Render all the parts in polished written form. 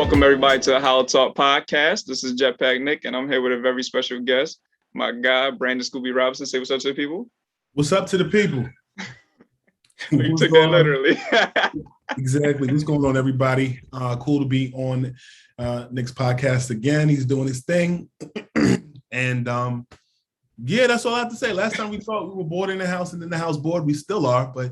Welcome everybody to the HolloTalk Podcast. This is Jetpack Nik, and I'm here with a very special guest, my guy, Brandon Scooby Robinson. Say what's up to the people. What's up to the people? You took that literally. Exactly. What's going on, everybody? Cool to be on Nik's podcast again. He's doing his thing. And yeah, that's all I have to say. Last time we thought we were bored in the house and in the house bored. We still are, but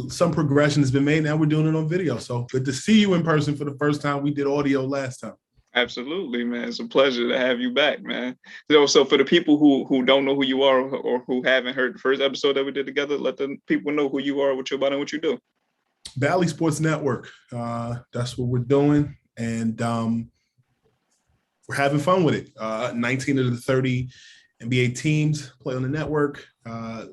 some progression has been made. Now we're doing it on video. So good to see you in person for the first time. We did audio last time. Absolutely, man. It's a pleasure to have you back, man. So for the people who don't know who you are or who haven't heard the first episode that we did together, let the people know who you are, what you're about, and what you do. Bally Sports Network. That's what we're doing. And we're having fun with it. 19 of the 30 NBA teams play on the network.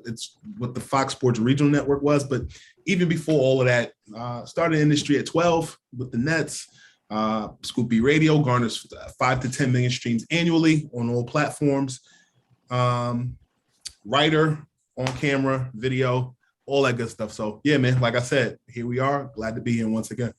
It's what the Fox Sports Regional Network was. But even before all of that, started industry at 12 with the Nets. Scoop B Radio garners 5 to 10 million streams annually on all platforms. Writer, on camera, video, all that good stuff. So yeah, man, like I said, here we are. Glad to be here once again.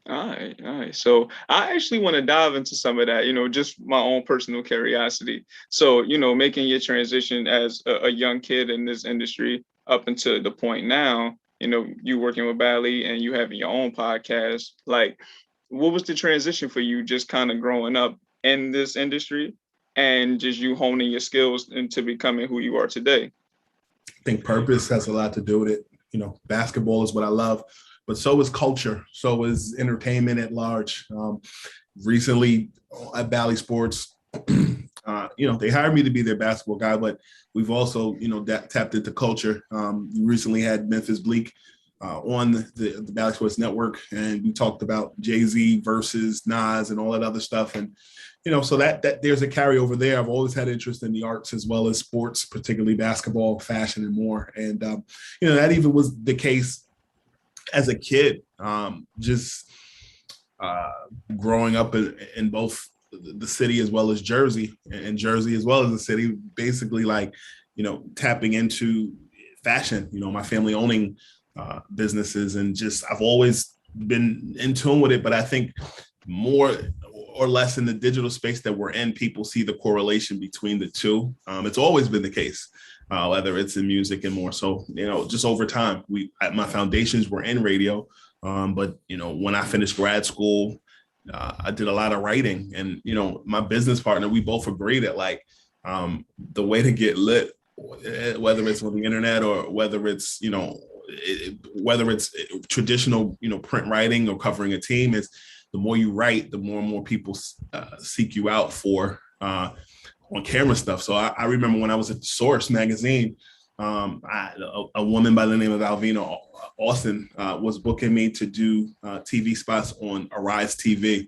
All right. So I actually want to dive into some of that, just my own personal curiosity. So, making your transition as a young kid in this industry up until the point now, you working with Bally and you having your own podcast, like, what was the transition for you just kind of growing up in this industry and just you honing your skills into becoming who you are today? I think purpose has a lot to do with it. Basketball is what I love, but so is culture. So is entertainment at large. Recently at Bally Sports, they hired me to be their basketball guy, but we've also, tapped into culture. We recently had Memphis Bleak on the Bally Sports Network, and we talked about Jay-Z versus Nas and all that other stuff. And, so that there's a carryover there. I've always had interest in the arts as well as sports, particularly basketball, fashion, and more. And, that even was the case as a kid, growing up in both the city as well as Jersey, and Jersey as well as the city, basically tapping into fashion, my family owning businesses, and I've always been in tune with it. But I think more or less in the digital space that we're in, people see the correlation between the two. It's always been the case, whether it's in music and more. So, just over time, my foundations were in radio. But, when I finished grad school, I did a lot of writing, and, my business partner, we both agreed that the way to get lit, whether it's on the internet or whether it's, whether it's traditional, print writing or covering a team, is the more you write, the more and more people seek you out for on camera stuff. So I remember when I was at Source magazine, a woman by the name of Alvina Austin was booking me to do TV spots on Arise TV,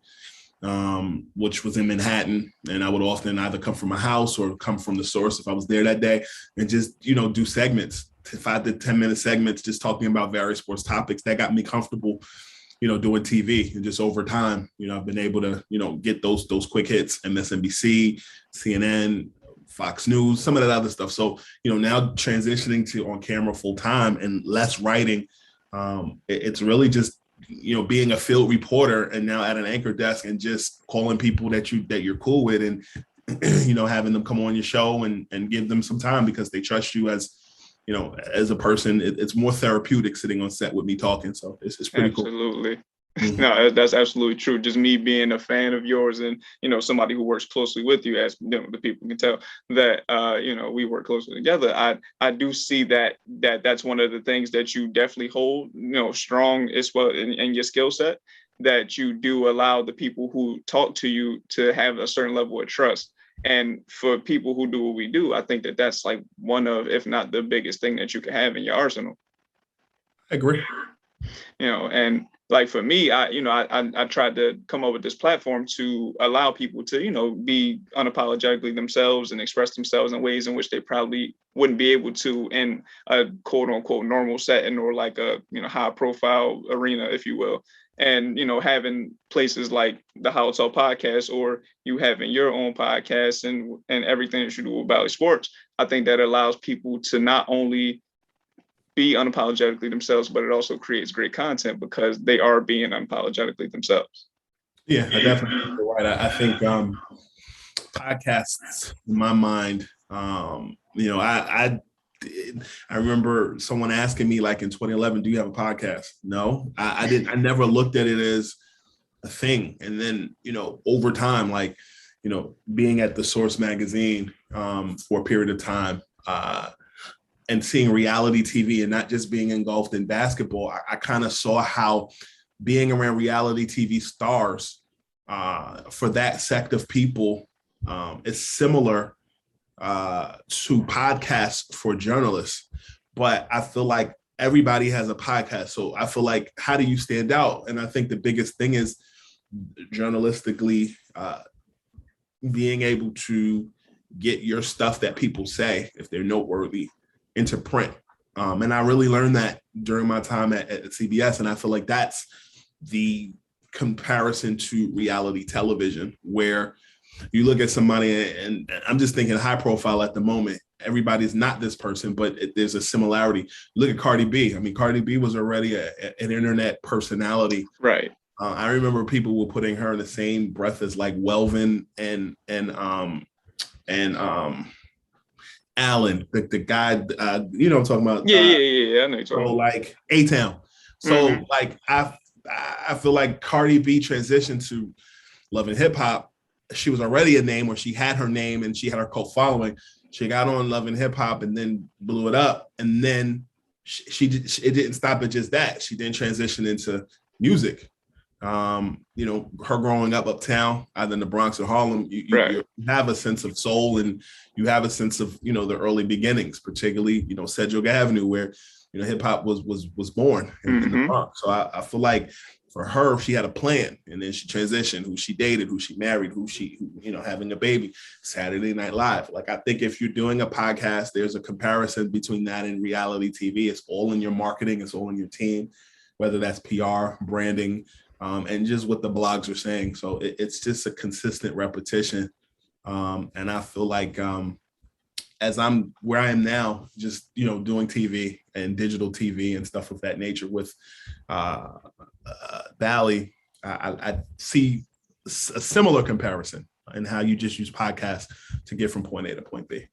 which was in Manhattan. And I would often either come from my house or come from the Source if I was there that day, and just, do segments, 5 to 10 minute segments, just talking about various sports topics. That got me comfortable, doing TV. And just over time, I've been able to, get those quick hits, MSNBC, CNN, Fox News, some of that other stuff. So, now transitioning to on camera full time and less writing, it's really just, being a field reporter and now at an anchor desk and just calling people that you're cool with, and, having them come on your show and give them some time because they trust you as a person. It's more therapeutic sitting on set with me talking. So it's pretty cool. Absolutely. Mm-hmm. No, that's absolutely true. Just me being a fan of yours and, somebody who works closely with you, as the people can tell that, we work closely together. I do see that's one of the things that you definitely hold, strong as well in your skill set, that you do allow the people who talk to you to have a certain level of trust. And for people who do what we do, I think that's one of, if not the biggest thing that you can have in your arsenal. I agree. And for me, I tried to come up with this platform to allow people to, be unapologetically themselves and express themselves in ways in which they probably wouldn't be able to in a quote unquote normal setting or a, high profile arena, if you will. And, having places like the HolloTalk Podcast, or you having your own podcast and everything that you do with Bally Sports, I think that allows people to not only be unapologetically themselves, but it also creates great content because they are being unapologetically themselves. Yeah, I definitely think you're right. I think podcasts, in my mind, I remember someone asking me like in 2011, do you have a podcast? No, I didn't. I never looked at it as a thing. And then, over time, like, being at the Source magazine for a period of time, and seeing reality TV and not just being engulfed in basketball, I kind of saw how being around reality TV stars for that sect of people is similar to podcasts for journalists. But I feel like everybody has a podcast. So I feel like, how do you stand out? And I think the biggest thing is journalistically being able to get your stuff that people say, if they're noteworthy, into print. And I really learned that during my time at CBS. And I feel like that's the comparison to reality television, where you look at somebody, and I'm just thinking high profile at the moment. Everybody's not this person, but there's a similarity. Look at Cardi B. I mean, Cardi B was already an internet personality. Right. I remember people were putting her in the same breath as like Welvin and Allen, the guy, I'm talking about. Yeah. I know you're talking about. Like A-Town. So like I feel like Cardi B transitioned to Love and Hip Hop. She was already a name, or she had her name and she had her cult following. She got on Love and Hip Hop and then blew it up. And then it didn't stop at just that. She then transitioned into music. Her growing up uptown, either in the Bronx or Harlem, you have a sense of soul, and you have a sense of, the early beginnings, particularly, Sedgwick Avenue, where, hip hop was born in the Bronx. So I feel like for her, she had a plan, and then she transitioned, who she dated, who she married, having a baby, Saturday Night Live. Like, I think if you're doing a podcast, there's a comparison between that and reality TV. It's all in your marketing. It's all in your team, whether that's PR, branding, and just what the blogs are saying. So it's just a consistent repetition. And I feel like as I'm where I am now, just, doing TV and digital TV and stuff of that nature with Bally, I see a similar comparison in how you just use podcasts to get from point A to point B.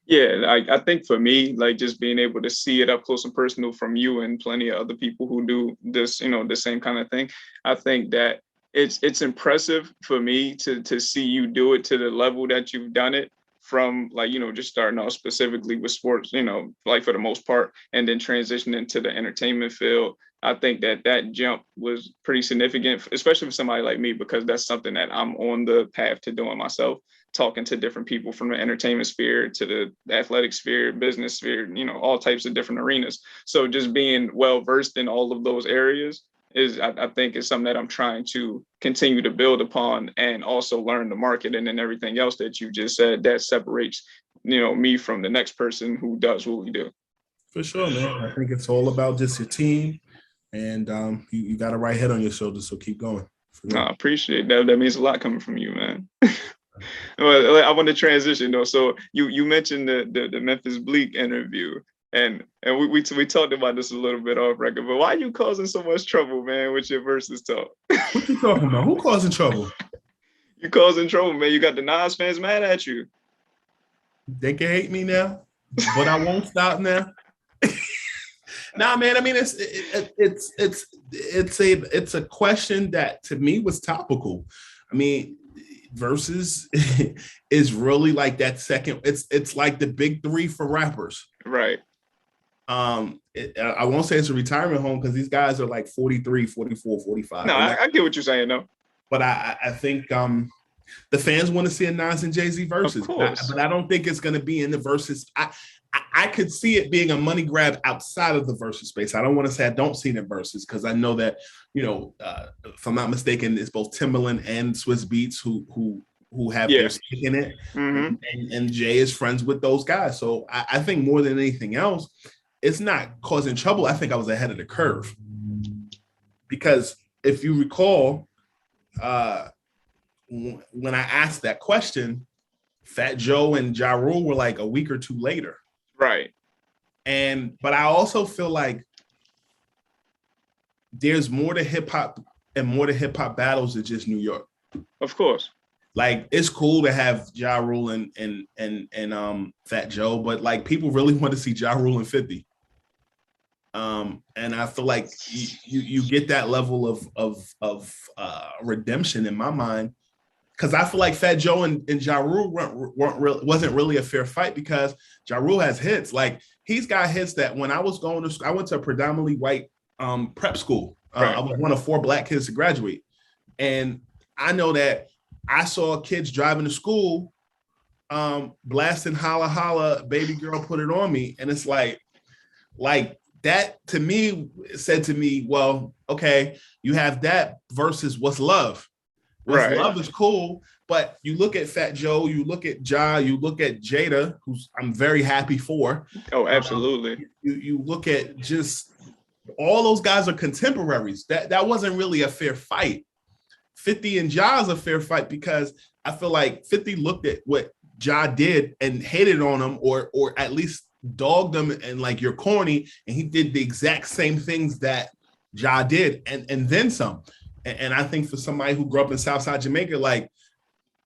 Yeah, I think for me, like, just being able to see it up close and personal from you and plenty of other people who do this, the same kind of thing, I think that it's impressive for me to see you do it to the level that you've done it, from, like, just starting off specifically with sports, like, for the most part, and then transitioning to the entertainment field. I think that jump was pretty significant, especially for somebody like me, because that's something that I'm on the path to doing myself, talking to different people from the entertainment sphere to the athletic sphere, business sphere, all types of different arenas. So just being well versed in all of those areas I think is something that I'm trying to continue to build upon, and also learn the market, and then everything else that you just said that separates, me from the next person who does what we do. For sure, man. I think it's all about just your team, and you got a right head on your shoulders, so keep going. I appreciate that. That means a lot coming from you, man. Well, I want to transition though. So you mentioned the Memphis Bleak interview, and we talked about this a little bit off record. But why are you causing so much trouble, man, with your Verzuz Talk? What you talking about? Who causing trouble? You causing trouble, man. You got the Nas fans mad at you. They can hate me now, but I won't stop now. Nah, man. I mean, it's a question that to me was topical. I mean, Verzuz is really like that second. It's like the big three for rappers, right? I won't say it's a retirement home, because these guys are like 43, 44, 45. No, I get what you're saying, though. But I think the fans want to see a Nas and Jay-Z Verzuz, but I don't think it's going to be in the Verzuz. I could see it being a money grab outside of the Verzuz space. I don't want to say I don't see it in Verzuz, because I know that, if I'm not mistaken, it's both Timbaland and Swiss Beats who have their stake in it. And Jay is friends with those guys. So I think more than anything else, it's not causing trouble. I think I was ahead of the curve, because if you recall, when I asked that question, Fat Joe and Ja Rule were like a week or two later. Right. But I also feel like there's more to hip hop and more to hip hop battles than just New York. Of course. Like, it's cool to have Ja Rule and Fat Joe, but like, people really want to see Ja Rule and 50. And I feel like you get that level of redemption in my mind, because I feel like Fat Joe and Ja Rule wasn't really a fair fight, because Ja Rule has hits. Like, he's got hits that when I was going to school, I went to a predominantly white prep school. Right. I was one of 4 Black kids to graduate. And I know that I saw kids driving to school blasting Holla Holla, Baby Girl Put It On Me. And it's like that to me said to me, well, okay, you have that versus What's Love. What's Love is cool, but you look at Fat Joe, you look at Ja, you look at Jada, who's I'm very happy for. Oh, absolutely. You look at just all those guys are contemporaries. That wasn't really a fair fight. 50 and Ja is a fair fight, because I feel like 50 looked at what Ja did and hated on him, or at least dogged him and like, you're corny, and he did the exact same things that Ja did and then some. And I think for somebody who grew up in Southside Jamaica, like,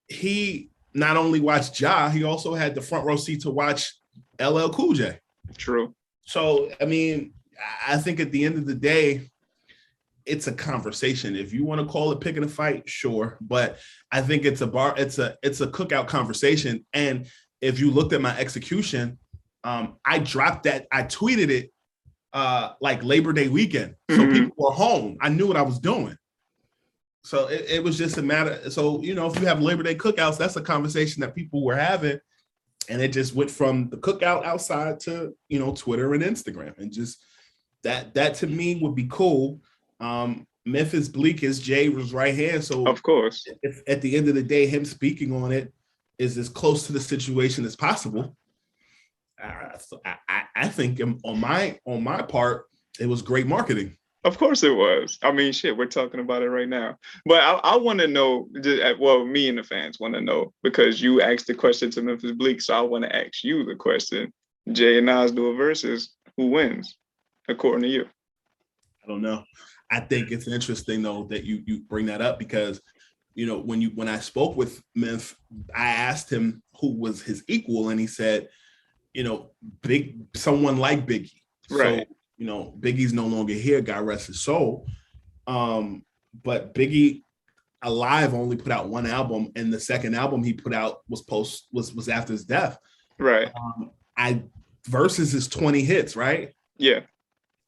he not only watched Ja, he also had the front row seat to watch LL Cool J. True. So, I mean, I think at the end of the day, it's a conversation. If you want to call it picking a fight, sure. But I think it's a cookout conversation. And if you looked at my execution, I dropped that. I tweeted it like Labor Day weekend. So people were home. I knew what I was doing. So it was just a matter. So, you know, if you have Labor Day cookouts, that's a conversation that people were having. And it just went from the cookout outside to, you know, Twitter and Instagram. And just that to me would be cool. Memphis Bleak is Jay was right hand. So of course, if at the end of the day, him speaking on it is as close to the situation as possible. I think on my part, it was great marketing. Of course it was. I mean, shit, we're talking about it right now. But I want to know, well, me and the fans want to know, because you asked the question to Memphis Bleak, so I want to ask you the question. Jay and Nas do a versus. Who wins, according to you? I don't know. I think it's interesting, though, that you bring that up, because, you know, when I spoke with Memphis, I asked him who was his equal, and he said, you know, someone like Biggie. Right. So, you know, Biggie's no longer here, God rest his soul. But Biggie alive only put out 1 album, and the second album he put out was after his death. Right. Versus is 20 hits, right? Yeah.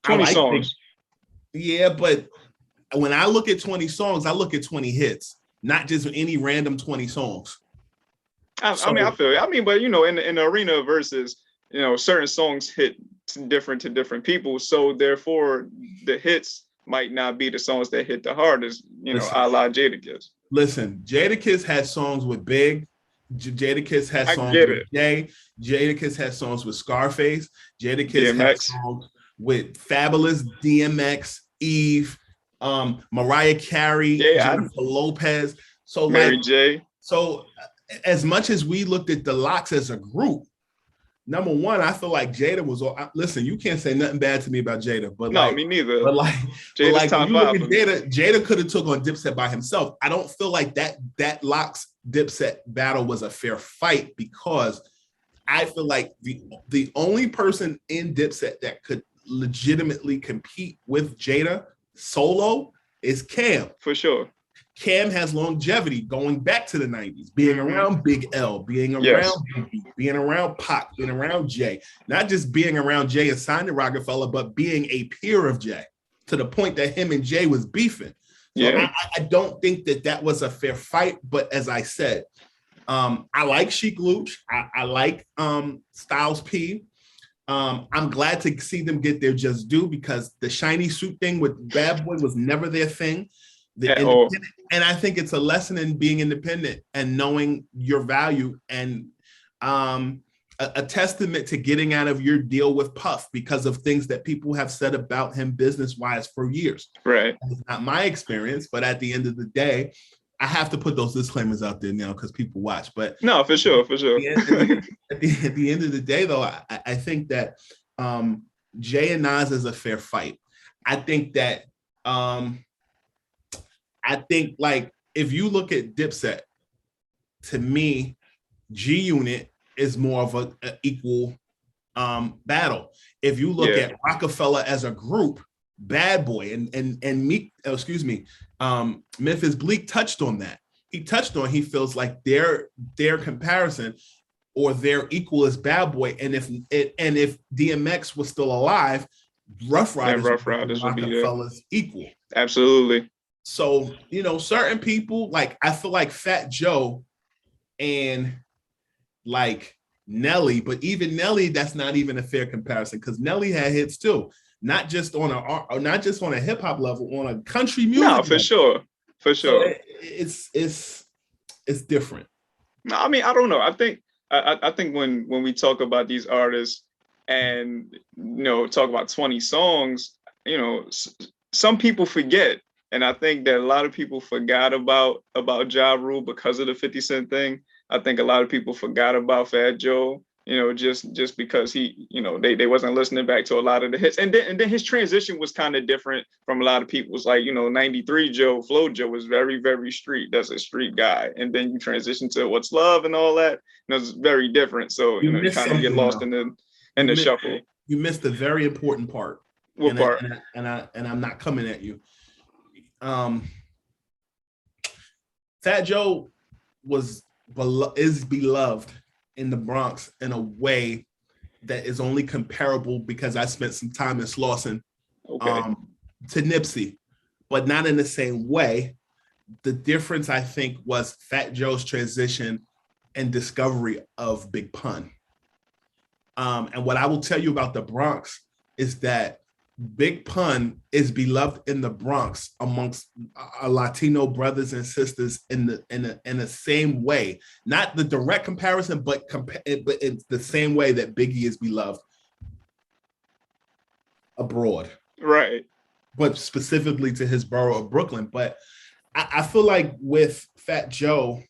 20 songs. Yeah, but when I look at 20 songs, I look at 20 hits, not just any random 20 songs. I mean, I feel it. I mean, but, you know, in the arena versus, you know, certain songs hit different to different people. So therefore, the hits might not be the songs that hit the hardest, you know, a la Jadakiss. Listen, Jadakiss had songs with Big. Jadakiss had songs with Jay. Jadakiss had songs with Scarface. Jadakiss had songs with Fabulous, DMX, Eve, Mariah Carey, Jennifer Lopez. So Mary J. So as much as we looked at the Lox as a group, number one, I feel like Jada was. Listen, you can't say nothing bad to me about Jada, but no, me neither. But Jada's top 5. Jada could have took on Dipset by himself. I don't feel like that Lox Dipset battle was a fair fight, because I feel like the only person in Dipset that could legitimately compete with Jada solo is Cam. For sure. Cam has longevity going back to the 90s, being around Big L, being around Biggie, being around Pac, being around Jay. Not just being around Jay and signed to Rockefeller, but being a peer of Jay, to the point that him and Jay was beefing. So I don't think that was a fair fight. But as I said, I like Sheek Louch. I like Styles P. I'm glad to see them get their just due, because the shiny suit thing with Bad Boy was never their thing. And I think it's a lesson in being independent and knowing your value, and a testament to getting out of your deal with Puff because of things that people have said about him business-wise for years. Right. It's not my experience, but at the end of the day, I have to put those disclaimers out there now because people watch. But no, for sure. At the end of the day, though, I think that Jay and Nas is a fair fight. I think that I think like if you look at Dipset, to me, G Unit is more of a equal battle. If you look at Rockefeller as a group, Bad Boy and Meek, Memphis Bleak touched on that. He feels like their comparison or their equal is Bad Boy, and if DMX was still alive, Rough Riders would be Rockefeller's equal. Absolutely. So, certain people, like I feel like Fat Joe and like Nelly, but even Nelly, that's not even a fair comparison because Nelly had hits too, not just on a hip hop level, on a country music. No, for sure. So it's different. No, I mean, I don't know. I think when we talk about these artists and talk about 20 songs, some people forget. And I think that a lot of people forgot about Ja Rule because of the 50 Cent thing. I think a lot of people forgot about Fat Joe, just because he, they wasn't listening back to a lot of the hits. And then his transition was kind of different from a lot of people's, like, 93 Joe, Flow Joe was very, very street. That's a street guy. And then you transition to What's Love and all that. It's very different. So, you kind of get lost in the shuffle. You missed a very important part. What part? I'm not coming at you. Fat Joe is beloved in the Bronx in a way that is only comparable because I spent some time in Slauson to Nipsey, but not in the same way. The difference, I think, was Fat Joe's transition and discovery of Big Pun. And what I will tell you about the Bronx is that Big Pun is beloved in the Bronx amongst Latino brothers and sisters in the same way, not the direct comparison, but it's the same way that Biggie is beloved abroad, right? But specifically to his borough of Brooklyn. But I feel like with Fat Joe,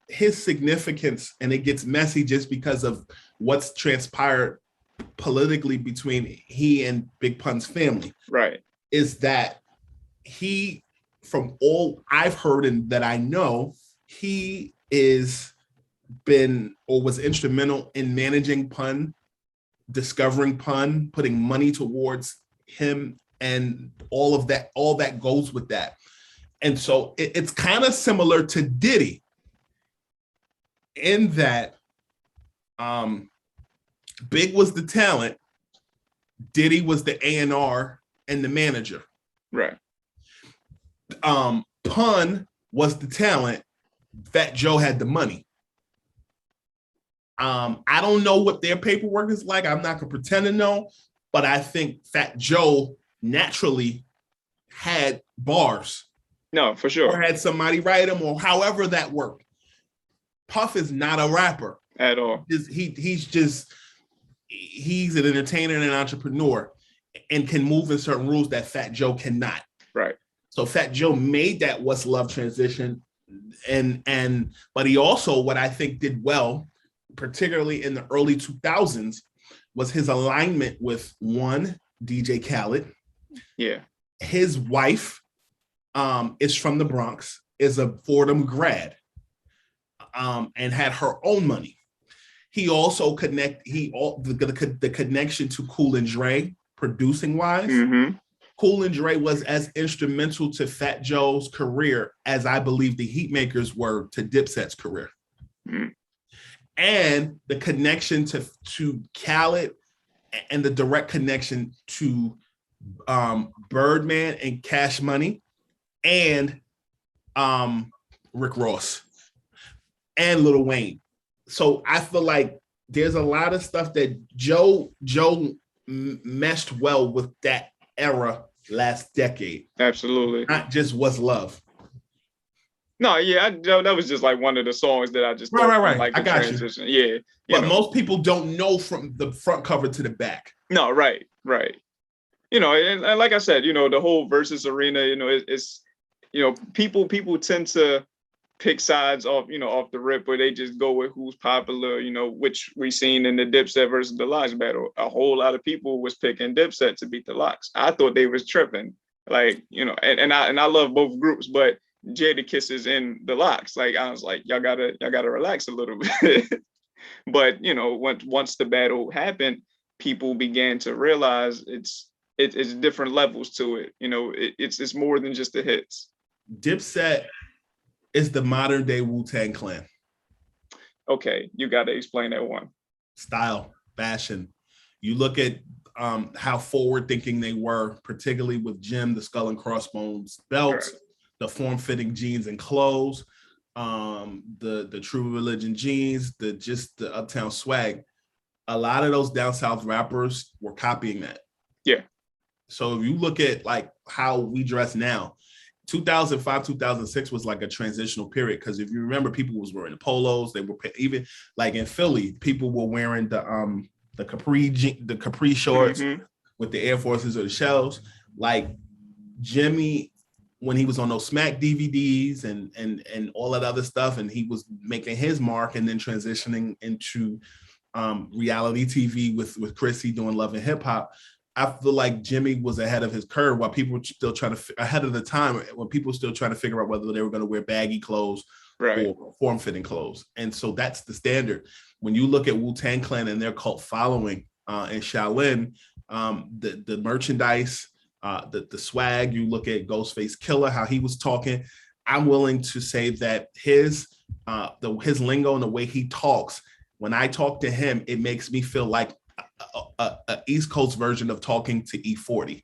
his significance, and it gets messy just because of what's transpired politically between he and Big Pun's family, right, is that he, from all I've heard and that I know, he is been or was instrumental in managing Pun, discovering Pun, putting money towards him, and all that goes with that. And so it's kind of similar to Diddy in that Big was the talent, Diddy was the A&R and the manager. Right. Pun was the talent, Fat Joe had the money. I don't know what their paperwork is like. I'm not gonna pretend to know, but I think Fat Joe naturally had bars. No, for sure. Or had somebody write them, or however that worked. Puff is not a rapper at all. He's an entertainer and an entrepreneur and can move in certain rules that Fat Joe cannot. Right. So Fat Joe made that What's Love transition. But he also, what I think did well, particularly in the early 2000s, was his alignment with one, DJ Khaled. Yeah. His wife is from the Bronx, is a Fordham grad, and had her own money. He also the connection to Cool and Dre producing wise. Mm-hmm. Cool and Dre was as instrumental to Fat Joe's career as I believe the Heatmakers were to Dipset's career. Mm. And the connection to Khaled and the direct connection to Birdman and Cash Money and Rick Ross and Lil Wayne. So I feel like there's a lot of stuff that Joe meshed well with that era last decade. Absolutely. Not just What's Love. No, yeah, that was just like one of the songs that I just right. Like I got transition. You. Yeah, but most people don't know from the front cover to the back. No, right. And like I said, the whole Verzuz arena, it's people tend to pick sides off the rip, where they just go with who's popular, which we seen in the Dipset versus the Lox battle. A whole lot of people was picking Dipset to beat the Lox. I thought they was tripping. Like, you know, and I love both groups, but Jadakiss is in the Locks. Like, I was like, y'all gotta relax a little bit. But you know, once the battle happened, people began to realize it's different levels to it. You know, it's more than just the hits. Dipset is the modern day Wu-Tang Clan. Okay, you got to explain that one. Style, fashion. You look at how forward thinking they were, particularly with Jim, the skull and crossbones belts, right, the form-fitting jeans and clothes, the True Religion jeans, the Uptown swag. A lot of those down south rappers were copying that. Yeah. So if you look at like how we dress now, 2005, 2006 was like a transitional period, because if you remember, people was wearing the polos. They were, even like in Philly, people were wearing the capri shorts with the Air Forces or the shells. Like Jimmy, when he was on those Smack DVDs and all that other stuff, and he was making his mark and then transitioning into reality TV with Chrissy doing Love and Hip Hop. I feel like Jimmy was ahead of his curve, while people were still trying to, ahead of the time when people were still trying to figure out whether they were going to wear baggy clothes, right, or form-fitting clothes. And so that's the standard. When you look at Wu-Tang Clan and their cult following in Shaolin, the merchandise, the swag, you look at Ghostface Killer, how he was talking. I'm willing to say that his lingo and the way he talks, when I talk to him, it makes me feel like a East Coast version of talking to E40.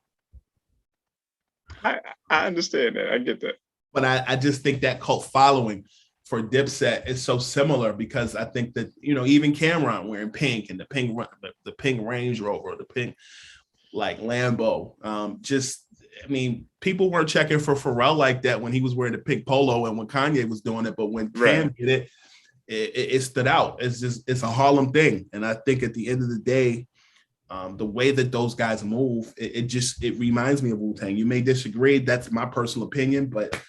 I understand that. I get that. But I just think that cult following for Dipset is so similar, because I think that, you know, even Cameron wearing pink and the pink Range Rover, the pink like Lambo. I mean, people weren't checking for Pharrell like that when he was wearing the pink polo and when Kanye was doing it. But when Cam did it, it stood out. It's a Harlem thing. And I think at the end of the day, the way that those guys move, it reminds me of Wu-Tang. You may disagree. That's my personal opinion, but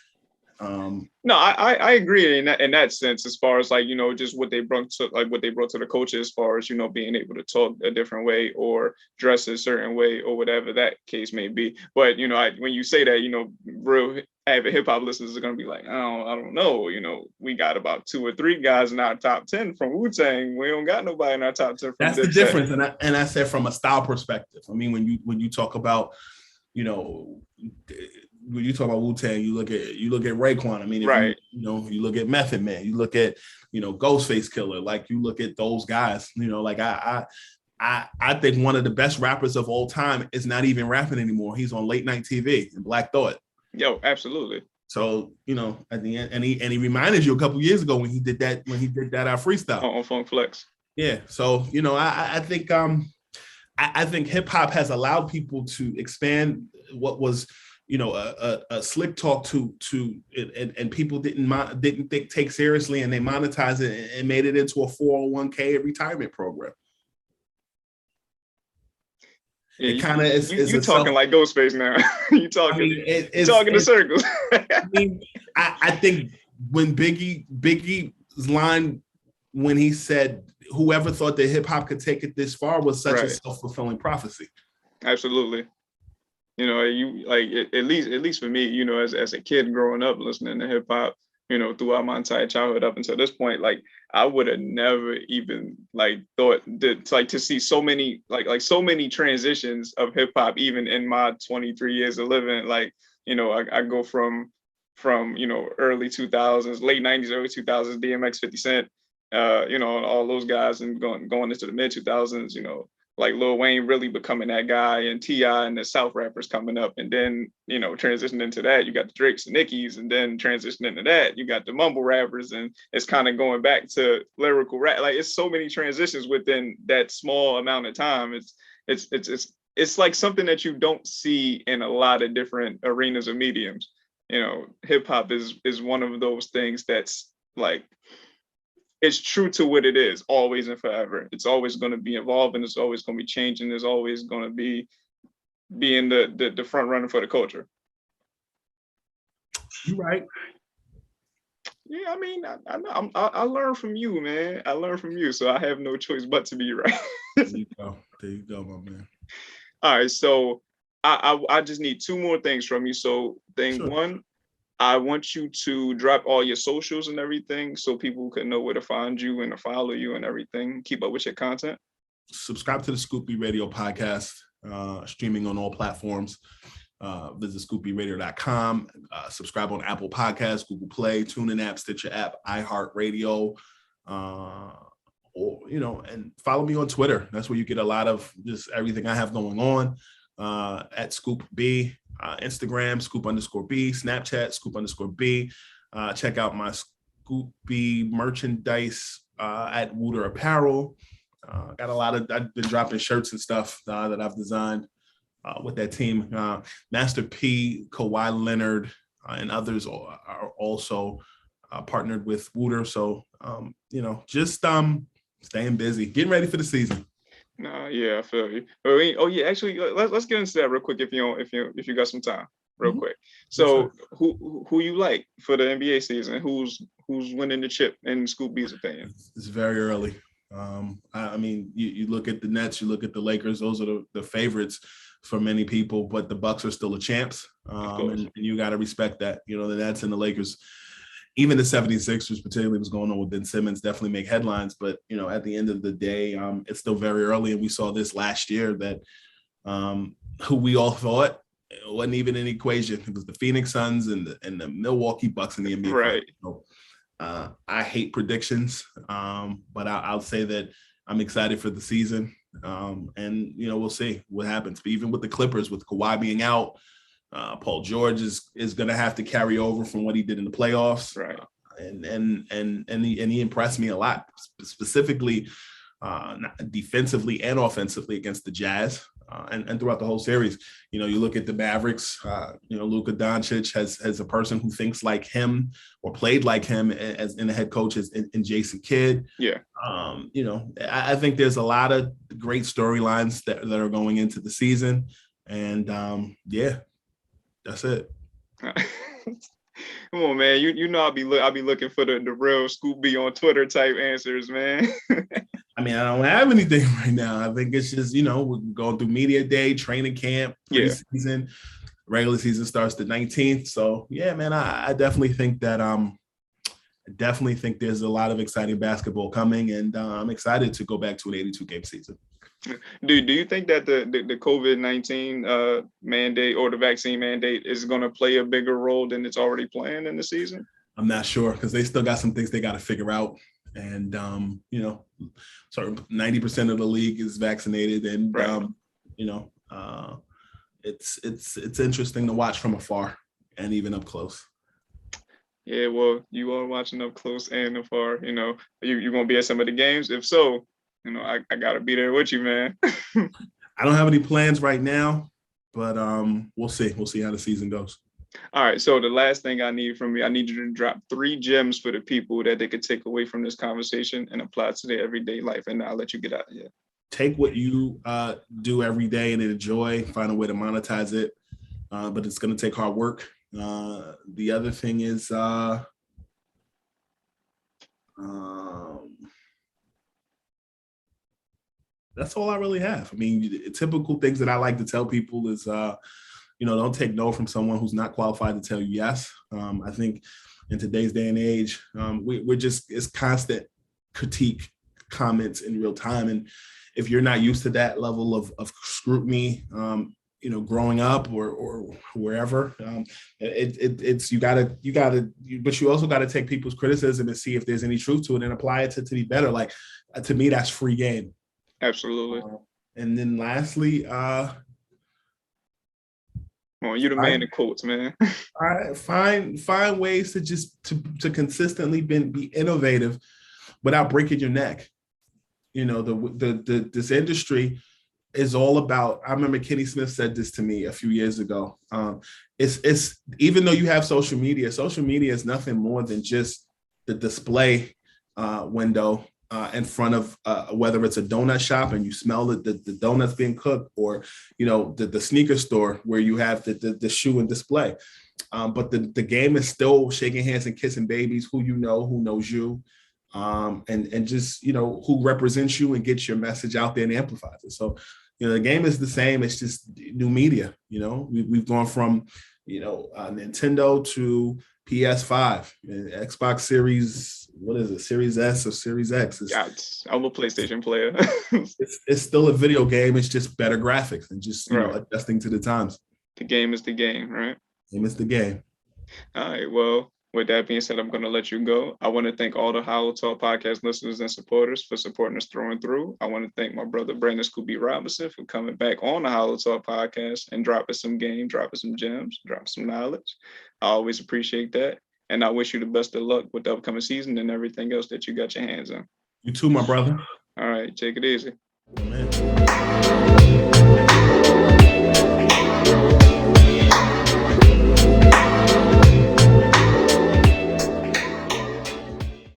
no, I agree in that sense, as far as like, you know, just what they brought to the culture, as far as, you know, being able to talk a different way or dress a certain way or whatever that case may be. But, you know, when you say that, you know, real avid hip hop listeners are going to be like, I don't know, you know, we got about 2 or 3 guys in our top 10 from Wu-Tang. We don't got nobody in our top 10 from That's the difference. And I said from a style perspective. I mean, when you talk about, you know, when you talk about Wu-Tang, you look at Raekwon. I mean, if you look at Method Man, you look at, you know, Ghostface Killer, like you look at those guys, you know, like I think one of the best rappers of all time is not even rapping anymore. He's on late night TV in Black Thought. Yo, absolutely. So, you know, at the end, and he reminded you a couple years ago when he did that freestyle on Funk Flex. Yeah. So, you know, I think I think hip hop has allowed people to expand what was, you know, a slick talk to and people didn't take seriously, and they monetized it and made it into a 401k retirement program. Yeah, it kind of is. You talking like Ghostface now? You talking? I mean, you're talking in circles. I mean, I think when Biggie's line when he said, "Whoever thought that hip hop could take it this far," was such a self-fulfilling prophecy. Absolutely. You know, you like at least for me, you know, as a kid growing up listening to hip hop, you know, throughout my entire childhood up until this point, like I would have never even like thought that, like, to see so many like so many transitions of hip hop, even in my 23 years of living. Like, you know, I go from you know, early 2000s, late 90s, early 2000s, DMX, 50 Cent, you know, all those guys, and going into the mid 2000s, you know, like Lil Wayne really becoming that guy, and T.I. and the South rappers coming up. And then, you know, transitioning into that, you got the Drakes and Nickies, and then transitioning into that, you got the mumble rappers, and it's kind of going back to lyrical rap. Like, it's so many transitions within that small amount of time. It's like something that you don't see in a lot of different arenas or mediums. You know, hip hop is one of those things that's like, it's true to what it is, always and forever. It's always going to be evolving. It's always going to be changing. There's always going to be being the front runner for the culture. You're right. Yeah, I mean, I learn from you, man. I learn from you, so I have no choice but to be right. There you go, my man. All right, so I just need two more things from you. So thing one, I want you to drop all your socials and everything so people can know where to find you and to follow you and everything. Keep up with your content. Subscribe to the Scoop B Radio podcast, streaming on all platforms. Visit scoopbradio.com. Subscribe on Apple Podcasts, Google Play, TuneIn app, Stitcher app, iHeartRadio, and follow me on Twitter. That's where you get a lot of just everything I have going on. At Scoop B, Instagram, Scoop_B, Snapchat, Scoop_B. Check out my Scoop B merchandise at Wooter Apparel. Got a lot of, I've been dropping shirts and stuff that I've designed with that team. Master P, Kawhi Leonard, and others are also partnered with Wooter. So, just staying busy, getting ready for the season. No, yeah, I feel you. Oh yeah, actually, let's get into that real quick if you got some time, real quick. So, who you like for the NBA season? Who's winning the chip in Scoop B's opinion? It's very early. I mean, you look at the Nets, you look at the Lakers; those are the favorites for many people. But the Bucks are still the champs, and you got to respect that. The Nets and the Lakers. Even the 76ers, particularly what's going on with Ben Simmons, definitely make headlines. But, at the end of the day, it's still very early. And we saw this last year that who we all thought wasn't even an equation. It was the Phoenix Suns and the Milwaukee Bucks in the NBA. Right. So, I hate predictions, but I'll say that I'm excited for the season. And, we'll see what happens. But even with the Clippers, with Kawhi being out, Paul George is going to have to carry over from what he did in the playoffs, right? And he impressed me a lot, specifically defensively and offensively against the Jazz, and throughout the whole series. You look at the Mavericks. Luka Doncic has a person who thinks like him or played like him as in the head coach in Jason Kidd. Yeah. I think there's a lot of great storylines that are going into the season, and that's it. Come on, man. I'll be looking for the real Scoop B on Twitter type answers, man. I mean, I don't have anything right now. I think it's just, we're going through media day, training camp, preseason, regular season starts the 19th. So yeah, man, I definitely think that there's a lot of exciting basketball coming, and I'm excited to go back to an 82-game season. Do you think that the COVID-19 mandate or the vaccine mandate is going to play a bigger role than it's already playing in the season? I'm not sure, because they still got some things they got to figure out. And, so 90% of the league is vaccinated, and, right. It's interesting to watch from afar and even up close. Yeah, well, you are watching up close and afar. You're going to be at some of the games. If so, I got to be there with you, man. I don't have any plans right now, but we'll see. We'll see how the season goes. All right. So the last thing I need from you, I need you to drop 3 gems for the people that they could take away from this conversation and apply to their everyday life. And I'll let you get out of here. Take what you do every day and enjoy, find a way to monetize it. But it's going to take hard work. The other thing is, that's all I really have. I mean, typical things that I like to tell people is, don't take no from someone who's not qualified to tell you yes. I think in today's day and age, it's constant critique, comments in real time. And if you're not used to that level of scrutiny, growing up or wherever, but you also got to take people's criticism and see if there's any truth to it and apply it to be better. Like, to me, that's free game. Absolutely. And then lastly, you're the man in quotes, man. Find ways to just to consistently be innovative without breaking your neck. This industry is all about. I remember Kenny Smith said this to me a few years ago. It's even though you have social media is nothing more than just the display window in front of whether it's a donut shop and you smell the donuts being cooked, or the sneaker store where you have the shoe and display. But the game is still shaking hands and kissing babies, who knows you, and just who represents you and gets your message out there and amplifies it. So the game is the same. It's just new media. We've gone from, Nintendo to PS5, and Xbox Series. What is it? Series S or Series X? I'm a PlayStation player. it's still a video game. It's just better graphics and just adjusting to the times. The game is the game, right? Game is the game. All right. Well, with that being said, I'm going to let you go. I want to thank all the HolloTalk Podcast listeners and supporters for supporting us through and through. I want to thank my brother, Brandon Scooby Robinson, for coming back on the HolloTalk Podcast and dropping some game, dropping some gems, dropping some knowledge. I always appreciate that. And I wish you the best of luck with the upcoming season and everything else that you got your hands on. You too, my brother. All right. Take it easy. Amen.